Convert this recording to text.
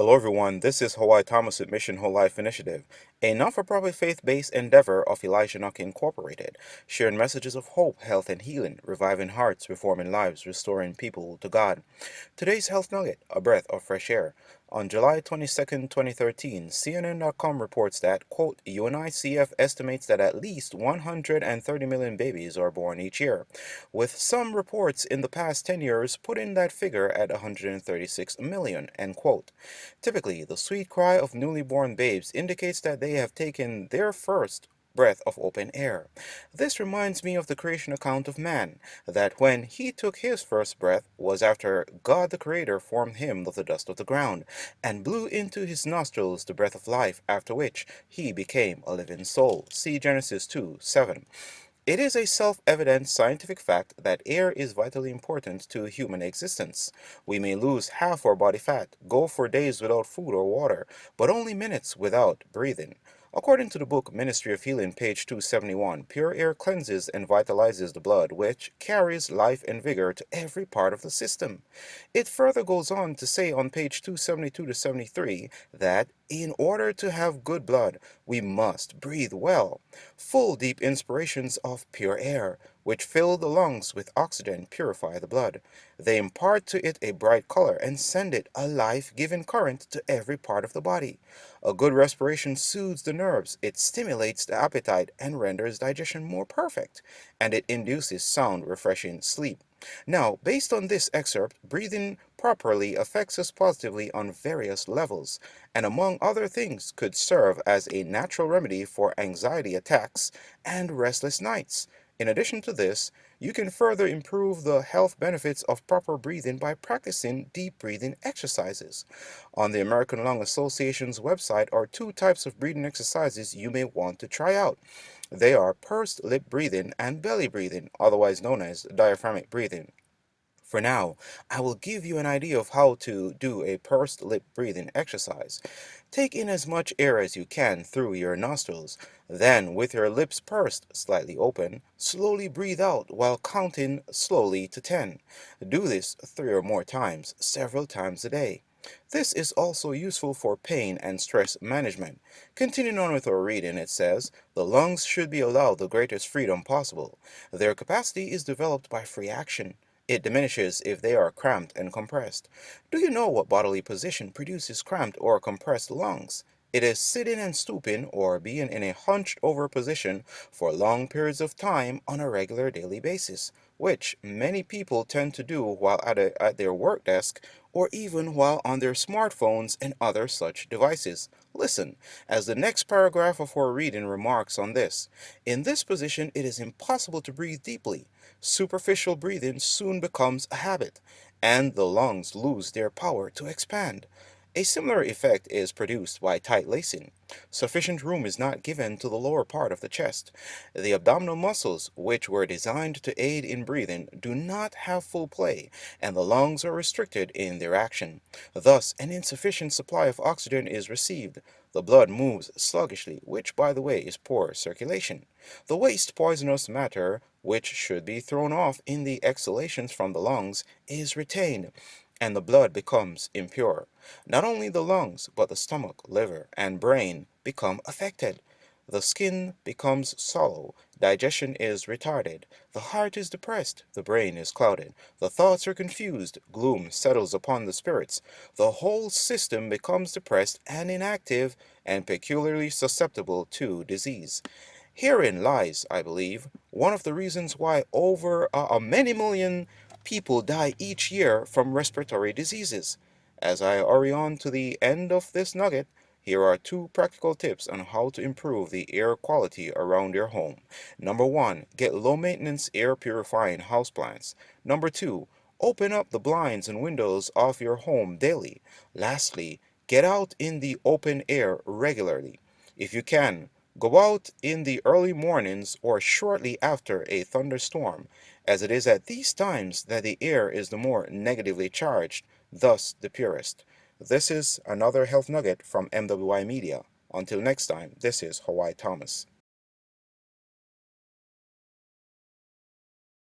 Hello, everyone. This is Howai Thomas with Mission Whole Life Initiative, a not-for-profit faith-based endeavor of Elijah Nuck Incorporated, sharing messages of hope, health, and healing, reviving hearts, reforming lives, restoring people to God. Today's Health Nugget, a breath of fresh air. On July 22nd, 2013, CNN.com reports that, quote, UNICEF estimates that at least 130 million babies are born each year, with some reports in the past 10 years putting that figure at 136 million, end quote. Typically, the sweet cry of newly born babes indicates that they have taken their first breath of open air. This reminds me of the creation account of man, that when he took his first breath was after God the Creator formed him of the dust of the ground, and blew into his nostrils the breath of life, after which he became a living soul. See Genesis 2:7. It is a self-evident scientific fact that air is vitally important to human existence. We may lose half our body fat, go for days without food or water, but only minutes without breathing. According to the book Ministry of Healing, page 271, pure air cleanses and vitalizes the blood, which carries life and vigor to every part of the system. It further goes on to say on page 272 to 73 that in order to have good blood, we must breathe well. Full, deep inspirations of pure air, which fill the lungs with oxygen, purify the blood. They impart to it a bright color and send it a life-giving current to every part of the body. A good respiration soothes the nerves, it stimulates the appetite and renders digestion more perfect, and it induces sound, refreshing sleep. Now, based on this excerpt, breathing properly affects us positively on various levels, and among other things could serve as a natural remedy for anxiety attacks and restless nights. In addition to this, you can further improve the health benefits of proper breathing by practicing deep breathing exercises. On the American Lung Association's website are two types of breathing exercises you may want to try out. They are pursed lip breathing and belly breathing, otherwise known as diaphragmatic breathing. For now, I will give you an idea of how to do a pursed lip breathing exercise. Take in as much air as you can through your nostrils. Then, with your lips pursed slightly open, slowly breathe out while counting slowly to 10. Do this 3 or more times, several times a day. This is also useful for pain and stress management. Continuing on with our reading, it says, the lungs should be allowed the greatest freedom possible. Their capacity is developed by free action. It diminishes if they are cramped and compressed. Do you know what bodily position produces cramped or compressed lungs? It is sitting and stooping or being in a hunched over position for long periods of time on a regular daily basis, which many people tend to do while at their work desk or even while on their smartphones and other such devices. Listen, as the next paragraph of our reading remarks on this. In this position, it is impossible to breathe deeply. Superficial breathing soon becomes a habit, and the lungs lose their power to expand. A similar effect is produced by tight lacing. Sufficient room is not given to the lower part of the chest. The abdominal muscles, which were designed to aid in breathing, do not have full play, and the lungs are restricted in their action. Thus, an insufficient supply of oxygen is received. The blood moves sluggishly, which, by the way, is poor circulation. The waste poisonous matter, which should be thrown off in the exhalations from the lungs, is retained, and the blood becomes impure. Not only the lungs, but the stomach, liver, and brain become affected. The skin becomes sallow, digestion is retarded, the heart is depressed, the brain is clouded, the thoughts are confused, gloom settles upon the spirits, the whole system becomes depressed and inactive and peculiarly susceptible to disease. Herein lies, I believe, one of the reasons why over many million people die each year from respiratory diseases. As I hurry on to the end of this nugget, here are two practical tips on how to improve the air quality around your home. Number one, get low maintenance air purifying houseplants. Number two, open up the blinds and windows of your home daily. Lastly, get out in the open air regularly. If you can, go out in the early mornings or shortly after a thunderstorm, as it is at these times that the air is the more negatively charged, thus the purest. This is another health nugget from MWI Media. Until next time, this is Howai Thomas.